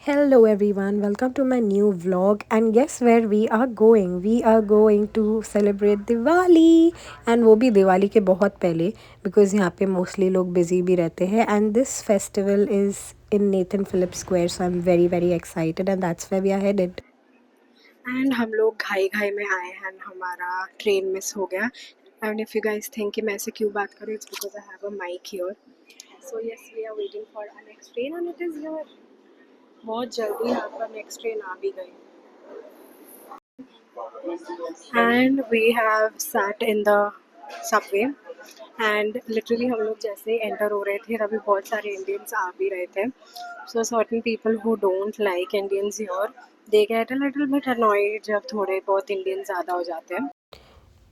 Hello everyone, welcome to my new vlog and guess where we are going? We are going to celebrate Diwali and वो भी दिवाली के बहुत पहले because यहाँ पे mostly लोग busy भी रहते हैं and this festival is in Nathan Phillips Square, so I'm very excited and that's where we are headed. And हम लोग घाई घाई में आए हैं, हमारा ट्रेन मिस हो गया. And if you guys think कि मैं ऐसे क्यों बात करूँ, it's because I have a mic here. So yes, we are waiting for a next train and it is here. बहुत जल्दी यहाँ पर नेक्स्ट ट्रेन आ भी गई. And we have sat in the subway and literally हम लोग जैसे एंटर हो रहे थे तभी बहुत सारे इंडियंस आ भी रहे थे. सो certain people who don't like Indians here, they get a little bit annoyed जब थोड़े बहुत इंडियन ज़्यादा हो जाते हैं.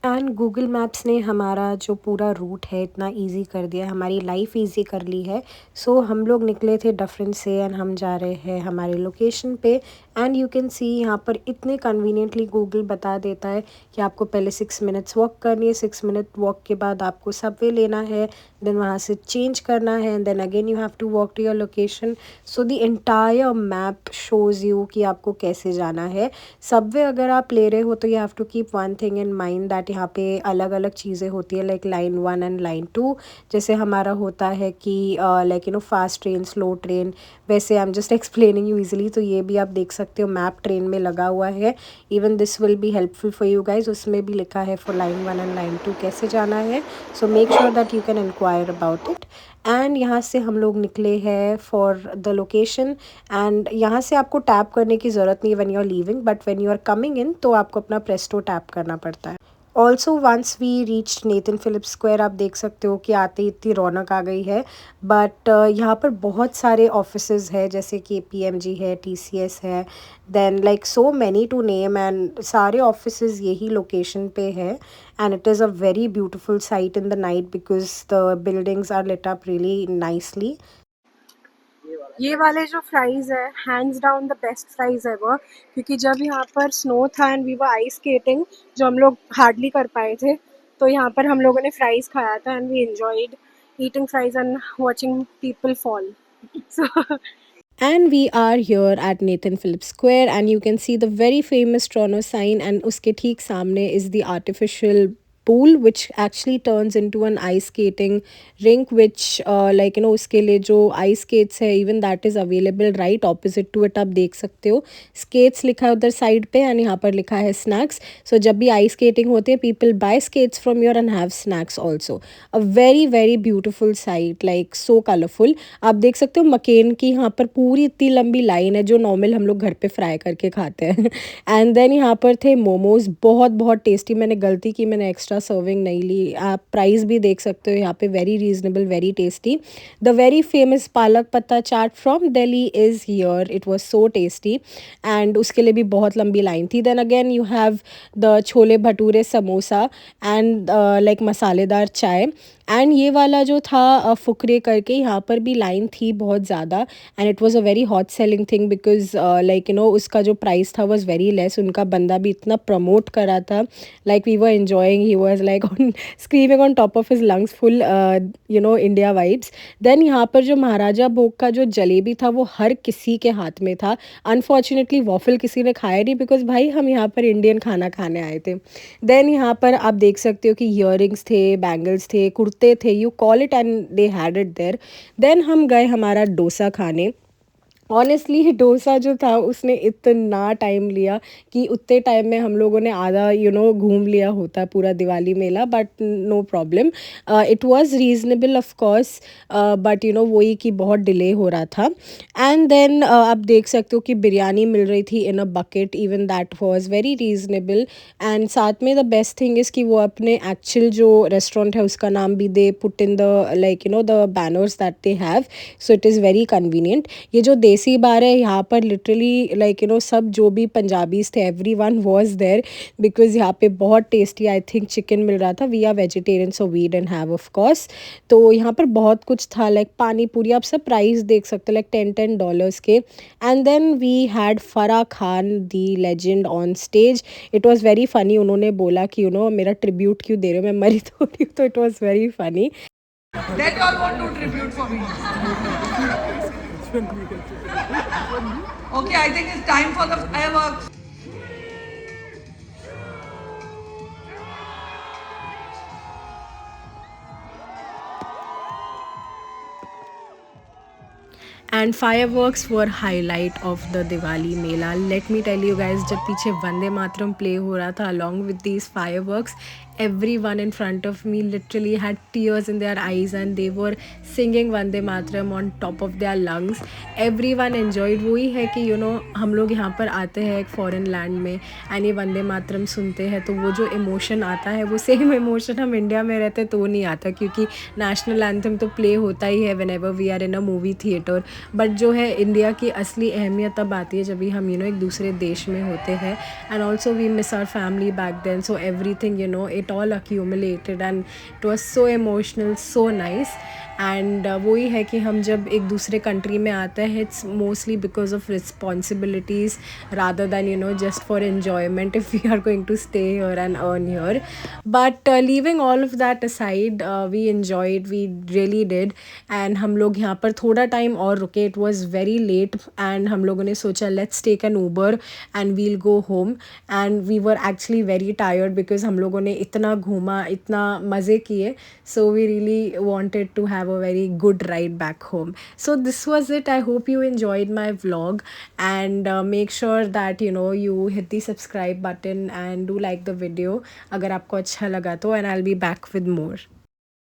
एंड गूगल मैप्स ने हमारा जो पूरा रूट है इतना इजी कर दिया, हमारी लाइफ इजी कर ली है. सो हम लोग निकले थे डफरिन से एंड हम जा रहे हैं हमारे लोकेशन पे. एंड यू कैन सी यहाँ पर इतने कन्वीनियंटली गूगल बता देता है कि आपको पहले 6 मिनट्स वॉक करनी है, 6 मिनट वॉक के बाद आपको सबवे लेना है, देन वहाँ से चेंज करना है and then again you have to walk to your location. So the entire map shows you कि आपको कैसे जाना है. सबवे अगर आप ले रहे हो तो you have to keep one thing in mind that यहाँ पे अलग अलग चीज़ें होती है लाइक लाइन 1 एंड लाइन 2. जैसे हमारा होता है कि like fast train, slow train, वैसे I am just explaining you easily. तो ये भी आप देख सकते हो मैप ट्रेन में लगा हुआ है. Even this will be helpful for you guys. उसमें भी लिखा है फॉर लाइन 1 एंड लाइन 2 कैसे जाना है. So make sure that you can enquire about it. And यहाँ से हम लोग निकले हैं फॉर द लोकेशन. एंड यहाँ से आपको टैप करने की ज़रूरत नहीं है when you are leaving, but when you are coming in तो आपको अपना प्रेस्टो टैप करना पड़ता है. Also once we reached Nathan Phillips square, आप देख सकते हो कि आते ही इतनी रौनक आ गई है. बट यहाँ पर बहुत सारे ऑफिसेज है जैसे कि पीएमजी है, टीसीएस है, then like so many to name. And सारे ऑफिसेज यही लोकेशन पे है and it is a very beautiful sight in the night because the buildings are lit up really nicely. ये वाले जो फ्राइज़ है, hands down the best fries ever. क्योंकि जब यहाँ पर स्नो था and we were ice skating, जो हम लोग हार्डली कर पाए थे, तो यहाँ पर हम लोगों ने फ्राइज़ खाया था and we enjoyed eating fries and watching people fall. So And we are here at Nathan Phillips Square and you can see the very famous Toronto sign and uske theek samne is the artificial pool which actually turns into an ice skating rink which like uske liye jo ice skates hai even that is available right opposite to it. आप देख सकते हो skates लिखा है उधर side पे and यहाँ पर लिखा है snacks. So जब भी ice skating होती है people buy skates from here and have snacks also. A very beautiful sight, like so colorful. आप देख सकते हो मकेन की यहाँ पर पूरी इतनी लंबी लाइन है जो नॉर्मल हम लोग घर पे फ्राई करके खाते हैं. एंड देन यहाँ पर थे मोमोज, बहुत टेस्टी. मैंने गलती की, मैंने एक्स्ट्रा सर्विंग नहीं ली. आप प्राइस भी देख सकते हो यहाँ पे, very reasonable, very tasty. The very famous palak patta chaat from Delhi is here. It was so tasty and उसके लिए भी बहुत लंबी लाइन थी. Then again you have the chole bhature, samosa and like masaledar chai. And ये वाला जो था फुकरे करके, यहाँ पर भी लाइन थी बहुत ज़्यादा and it was a very hot selling thing because like उसका जो प्राइस था वाज वेरी लेस. उनका बंदा भी इतना प्रमोट करा था, like we were enjoying. He was like on screaming on top of his lungs, full India vibes. Then यहाँ पर जो महाराजा भोग का जो जलेबी था वो हर किसी के हाथ में था. अनफॉर्चुनेटली वॉफल किसी ने खाया नहीं बिकॉज भाई हम यहाँ पर इंडियन खाना खाने आए थे. देन यहाँ पर आप देख सकते हो कि ईयरिंग्स थे, बैंगल्स थे, कुर्ते थे, you call it and they had it there. Then हम गए हमारा डोसा खाने. ऑनेस्टली डोसा जो था उसने इतना टाइम लिया कि उतने टाइम में हम लोगों ने आधा घूम लिया होता पूरा दिवाली मेला. But no problem, it was reasonable of course, but वही कि बहुत डिले हो रहा था. एंड देन आप देख सकते हो कि बिरयानी मिल रही थी in a bucket, even that was very reasonable. And साथ में द बेस्ट थिंग इज़ कि वो अपने एक्चुअल जो रेस्टोरेंट है उसका नाम भी they put in the like the banners that they have. So it is very convenient. ये जो देसी बार है यहाँ पर लिटरली लाइक सब जो भी पंजाबीज थे एवरीवन वाज देयर बिकॉज यहाँ पे बहुत टेस्टी आई थिंक चिकन मिल रहा था. We are vegetarian so we don't have of course. तो यहाँ पर बहुत कुछ था लाइक पानी पूरी. आप सब प्राइस देख सकते हो लाइक $10 के. And then we had Farah Khan the legend on stage. It was very funny. उन्होंने बोला कि मेरा ट्रिब्यूट क्यों दे रहे हो, मैं मरी थोड़ी हूँ. तो it was very funny. That all want to tribute for me. Okay, I think it's time for the fireworks. And fireworks were highlight of the Diwali Mela. Let me tell you guys, जब पीछे Vande Mataram play हो रहा था along with these fireworks, everyone in front of me literally had tears in their eyes and they were singing Vande Mataram on top of their lungs. Everyone enjoyed. वही है कि हम लोग यहाँ पर आते हैं एक फॉरेन लैंड में एंड ये वंदे मातरम सुनते हैं तो वो जो इमोशन आता है वो सेम इमोशन हम इंडिया में रहते तो नहीं आता, क्योंकि नेशनल एंथम तो प्ले होता ही है whenever we are in a movie theatre. But जो है इंडिया की असली अहमियत तब आती है जब भी हम एक दूसरे देश में होते हैं. And also we miss our family back then, so everything it all accumulated and it was so emotional, so nice. And वही है कि हम जब एक दूसरे कंट्री में आते हैं it's mostly because of responsibilities rather than just for enjoyment if we are going to stay here and earn here. But leaving all of that aside, we enjoyed, we really did. And हम लोग यहाँ पर थोड़ा time और रुके. It was very late and हम लोगों ने सोचा let's take an Uber and we'll go home. And we were actually very tired because हम लोगों ने इतना घूमा, इतना मज़े किए. So we really wanted to have a very good ride back home. So this was it. I hope you enjoyed my vlog and make sure that you hit the subscribe button and do like the video अगर आपको अच्छा लगा तो, and I'll be back with more.